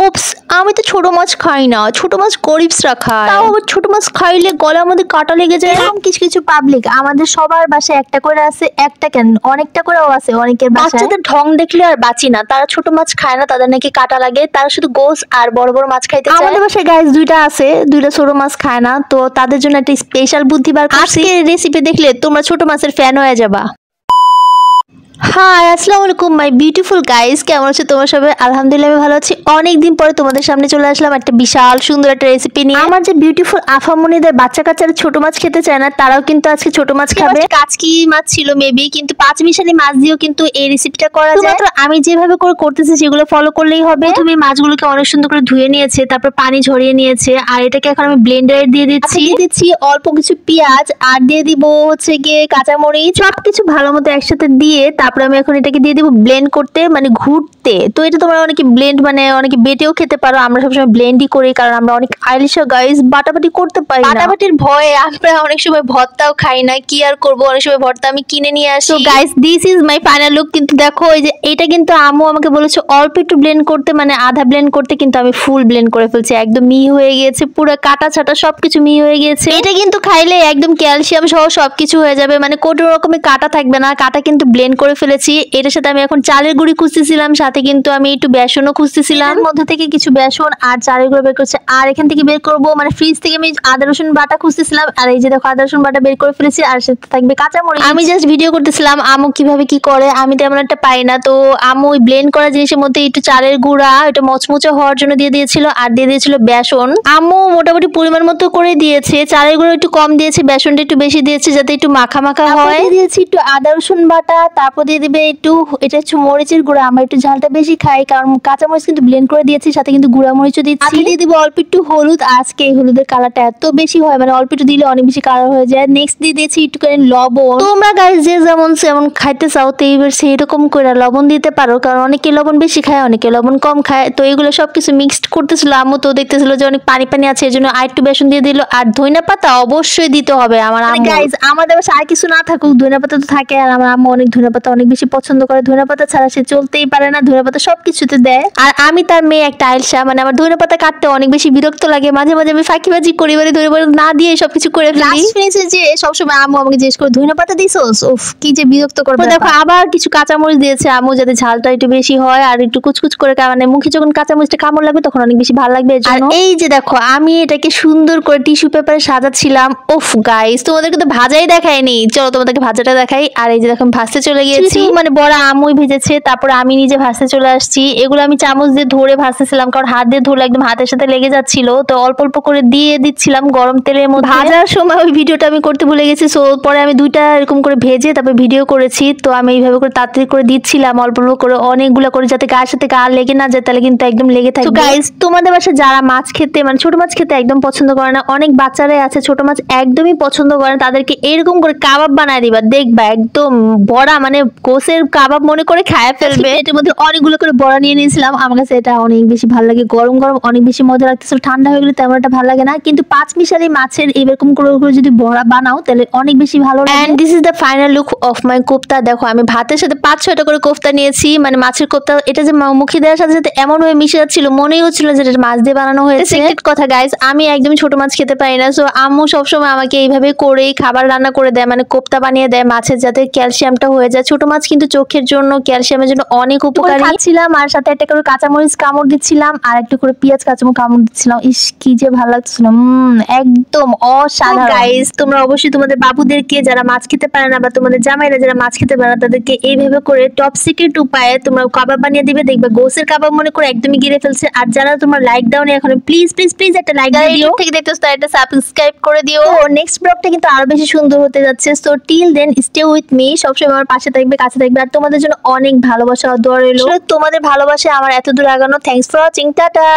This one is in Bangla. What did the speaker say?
উপস, আমি তো ছোট মাছ খাই না, ছোট মাছ গরিবসরা খায়। তাও আবার ছোট মাছ খাইলে গলার মধ্যে কাটা লেগে যায়। এরকম কিছু কিছু পাবলিক আমাদের সবার বাসায় একটা করে আছে, একটা কেন অনেকটা করেও আছে অনেকের বাসায়। বাচ্চাদের ঢং দেখলে আর বাঁচি না, তারা ছোট মাছ খায় না, তাদের নাকি কাটা লাগে, তারা শুধু গোস আর বড় বড় মাছ খাইতে চায়। আমাদের বাসায় গাইস দুইটা আছে, দুইটা ছোট মাছ খায় না, তো তাদের জন্য একটা স্পেশাল বুদ্ধি বার করছি। আজকের রেসিপি দেখলে তোমরা ছোট মাছের ফ্যান হয়ে যাবা। হাই, আসসালামু আলাইকুম মাই বিউটিফুল গাইস, কেমন আছো তোমরা সবাই? আলহামদুলিল্লাহ আমি ভালো আছি। অনেকদিন পরে তোমাদের সামনে চলে আসলাম একটা বিশাল সুন্দর একটা রেসিপি নিয়ে। আমার যে বিউটিফুল আফামনিদের বাচ্চা কাচ্চারা ছোট মাছ খেতে চায় না, তারাও কিন্তু আজকে ছোট মাছ খাবে। কাচকি মাছ ছিল মেবি, কিন্তু পাঁচ মিশালি মাছ দিয়েও কিন্তু এই রেসিপিটা করা যায়। মাত্র আমি যেভাবে করে করতেছি সেগুলো ফলো করলেই হবে। প্রথমে মাছগুলোকে অনেক সুন্দর করে ধুয়ে নিয়েছে, তারপর পানি ঝরিয়ে নিয়েছে, আর এটাকে এখন আমি ব্লেন্ডারে দিয়ে দিচ্ছি অল্প কিছু পেঁয়াজ, আর দিয়ে দিব হচ্ছে গিয়ে কাঁচামরিচ, সবকিছু ভালো মতো একসাথে দিয়ে তারপর আমি এখন এটাকে দিয়ে দিব ব্লেন্ড করতে, মানে ঘুরতে। তো এটা তোমরা অনেকে ব্লেন্ড মানে অনেকে বেটেও খেতে পারো, আমরা সবসময় ব্লেন্ডই করি কারণ আমরা অনেক আইলিশ গাইস বাটাবাটি করতে পারি না। বাটাবাটির ভয়ে আমরা অনেক সময় ভর্তাও খাই না, কি আর করবো, অনেক সময় ভর্তা আমি কিনে নিয়ে আসি। তো guys this is my final look. কিন্তু দেখো এই যে এটা কিন্তু আম্মু আমাকে বলেছে অল্প একটু ব্লেন্ড করতে, মানে আধা ব্লেন্ড করতে, কিন্তু আমি ফুল ব্লেন্ড করে ফেলছি, একদম মিহি হয়ে গিয়েছে, পুরো কাটা ছাটা সবকিছু মিহি হয়ে গিয়েছে। এটা কিন্তু খাইলে একদম ক্যালসিয়াম সহ সবকিছু হয়ে যাবে, মানে কোনো রকমের কাটা থাকবে না। কাটা কিন্তু ব্লেন্ড করে ফেলেছি। এটার সাথে আমি এখন চালের গুঁড়ি খুঁজতেছিলাম, সাথে কিন্তু আমি একটু বেসনও খুঁজতেছিলাম। এর মধ্যে থেকে কিছু বেসন আর চালের গুঁড়ো বের করছে, আর এখান থেকে বের করব মানে ফ্রিজ থেকে আমি আদা রসুন বাটা খুঁজতেছিলাম, আর এই যে দেখো আদা রসুন বাটা বের করে ফেলেছি, আর সাথে থাকবে কাঁচামরিচ। আমি জাস্ট ভিডিও করতেছিলাম আম্মু কিভাবে কি করে, আমি তেমন একটা পাই না। তো আম্মু ওই ব্লেন্ড করা জিনিসের মধ্যে একটু চালের গুঁড়া এটা মচমচে হওয়ার জন্য দিয়ে দিয়েছিল, আর দিয়ে দিয়েছিল বেসন। আম্মু মোটামুটি পরিমাণ মতো করে দিয়েছে, চালের গুঁড়ো একটু কম দিয়েছে, বেসনটা একটু বেশি দিয়েছে যাতে একটু মাখা মাখা হয়। দিয়েছি একটু আদা রসুন বাটা, তারপর দিয়ে দিবে একটু এটা হচ্ছে মরিচের গুঁড়া, আমরা একটু ঝালটা বেশি খাই কারণ কাঁচামরিচ কিন্তু ব্লেন্ড করে দিয়েছি, সাথে কিন্তু গুঁড়া মরিচও দিচ্ছি। দিয়ে দিব অল্প একটু হলুদ, আজকে এই হলুদের কালারটা এত বেশি হয়, মানে অল্প একটু দিলে অনেক বেশি কালার হয়ে যায়। নেক্সট দিয়ে দিয়েছি একটু করে লবণ। তোমরা গাইস যে যেমন যেমন খাইতে চাও তো এইবার সেইরকম করে লবণ দিতে পারো, কারণ অনেকে লবণ বেশি খায়, অনেকে লবণ কম খায়। তো এগুলো সবকিছু মিক্সড করতেছিল আম্মু, তো দেখতেছিল যে অনেক পানি পানি আছে, এজন্য আর একটু বেসন দিয়ে দিল। আর ধনিয়া পাতা অবশ্যই দিতে হবে আমার আম্মু। গাইস আমাদের বাসায় আর কিছু না থাকুক ধনিয়া পাতা তো থাকে, আর আমার আম্মু অনেক ধনিয়া পাতা অনেক বেশি পছন্দ করে, ধনিয়া পাতা ছাড়া সে চলতেই পারে না, ধনিয়া পাতা সবকিছুতে দেয়। আর আমি তার মেয়ে একটা আইলসা, মানে আমার ধনিয়া পাতা কাটতে অনেক বেশি বিরক্ত লাগে, মাঝে মাঝে আমি ফাঁকিবাজি করি, মানে ধনিয়া পাতা না দিয়ে সবকিছু করে ফেলি। লাস্ট ফিনিশে যে সবসময় আম্মু আমাকে জিজ্ঞেস করে ধনিয়া পাতা দিছোস, উফ কি যে বিরক্ত করবে। দেখো আবার কিছু কাঁচামরিচ দিয়েছে আম্মু যাতে ঝালটা একটু বেশি হয়, আর একটু কুচকুচ করে, মানে মুখে যখন কাঁচামরিচটা কামড় লাগবে তখন অনেক বেশি ভালো লাগবে। আর এই যে দেখো আমি এটাকে সুন্দর করে টিস্যু পেপারে সাজাচ্ছিলাম। ওফ গাইস তোমাদেরকে তো ভাজাই দেখায়নি, চলো তোমাদেরকে ভাজাটা দেখাই। আর এই যে দেখো ভাজতে চলে গিয়েছি, মানে বড় আম্মুই ভেজেছে, তারপর আমি নিজে ভাজতে চলে আসছি। এগুলো আমি চামচ দিয়ে ধরে ভাজতেছিলাম, কারণ হাত দিয়ে ধরলে একদম হাতের সাথে লেগে যাচ্ছিল, তো অল্প অল্প করে দিয়ে দিচ্ছিলাম গরম তেলের মধ্যে। ভাজার সময় ওই ভিডিওটা আমি করতে ভুলে গেছি, সো পরে আমি দুইটা এরকম করে ভেজে তারপর ভিডিও করেছি। তো আমি এইভাবে করে তাড়াতাড়ি করে দিচ্ছিলাম অল্প অল্প করে, অনেকগুলো করে, যাতে গায়ের সাথে গা লেগে না যায়, তাহলে কিন্তু একদম লেগে থাকে। তো গাইস তোমাদের বাসায় যারা মাছ খেতে মানে ছোট মাছ খেতে একদম পছন্দ করে না, অনেক বাচ্চারাই আছে ছোট মাছ একদমই পছন্দ করে না, তাদেরকে এরকম করে কাবাব বানায় দিবা, দেখবা একদম বড়া মানে গোসের কাবাব মনে করে খায় ফেলবে। এটার মধ্যে অনেকগুলো করে বড়া নিয়ে নিয়েছিলাম, আমার কাছে এটা অনেক বেশি ভালো লাগে, গরম গরম অনেক বেশি মজা লাগতেছিল, ঠান্ডা হয়ে গেলে তেমন একটা ভালো লাগে না। কিন্তু পাঁচ মিশালি মাছের এরকম করে যদি বড়া বানাও তাহলে অনেক বেশি ভালো লাগে। And this is the final look of my kofta. দেখো আমি ভাতের সাথে 5-6টা করে কোফতা নিয়েছি, মানে মাছের কোফতা। এটা যে মুখে দেওয়ার সাথে সাথে এমন হয়ে মিশে যাচ্ছিল, মনেই হচ্ছিল যে এটা মাছ দিয়ে বানানো হয়েছে। কথা গাইস আমি একদম ছোট মাছ খেতে পারি না, সো আম্মু সবসময় আমাকে এইভাবে করেই খাবার রান্না করে দেয়, মানে কোফতা বানিয়ে দেয় মাছের, যাতে ক্যালসিয়ামটা হয়ে যায়। ছোট মাছ কিন্তু চোখের জন্য ক্যালসিয়ামের জন্য অনেক উপকারী। খাচ্ছিলাম আর সাথে একটা করে কাঁচামরিচ কামড় দিচ্ছিলাম, আর একটু করে পেঁয়াজ কাঁচামরিচ কামড় দিচ্ছিলাম। ইস কি যে ভালো লাগছিল, একদম অসাধারণ। গাইস তোমরা অবশ্যই তোমাদের বাবুদেরকে যারা মাছ খেতে পারে না, বা তোমাদের জামাইরা যারা মাছ খেতে পারে না, তাদেরকে এইভাবে করে টপ সিক্রেট উপায়ে তোমরা কাবাব বানিয়ে দিবে, দেখবে গোসের কাবাব মনে করে একদমই গিলে ফেলছে। আর যারা তোমরা লাইক দাও না এখন, প্লিজ প্লিজ প্লিজ একটা লাইক দিও, থেকে দেখতেছ তার একটা সাবস্ক্রাইব করে দিও। নেক্সট ব্লগটা কিন্তু আরো বেশি সুন্দর হতে যাচ্ছে, so till then stay with me, সবসময় আমার পাশে থাকবে, কাছে থাকবে, আর তোমাদের জন্য অনেক ভালোবাসা আর দোয়া রইল। তোমাদের ভালোবাসা আমার এত দূর আগানো। Thanks for watching, tata.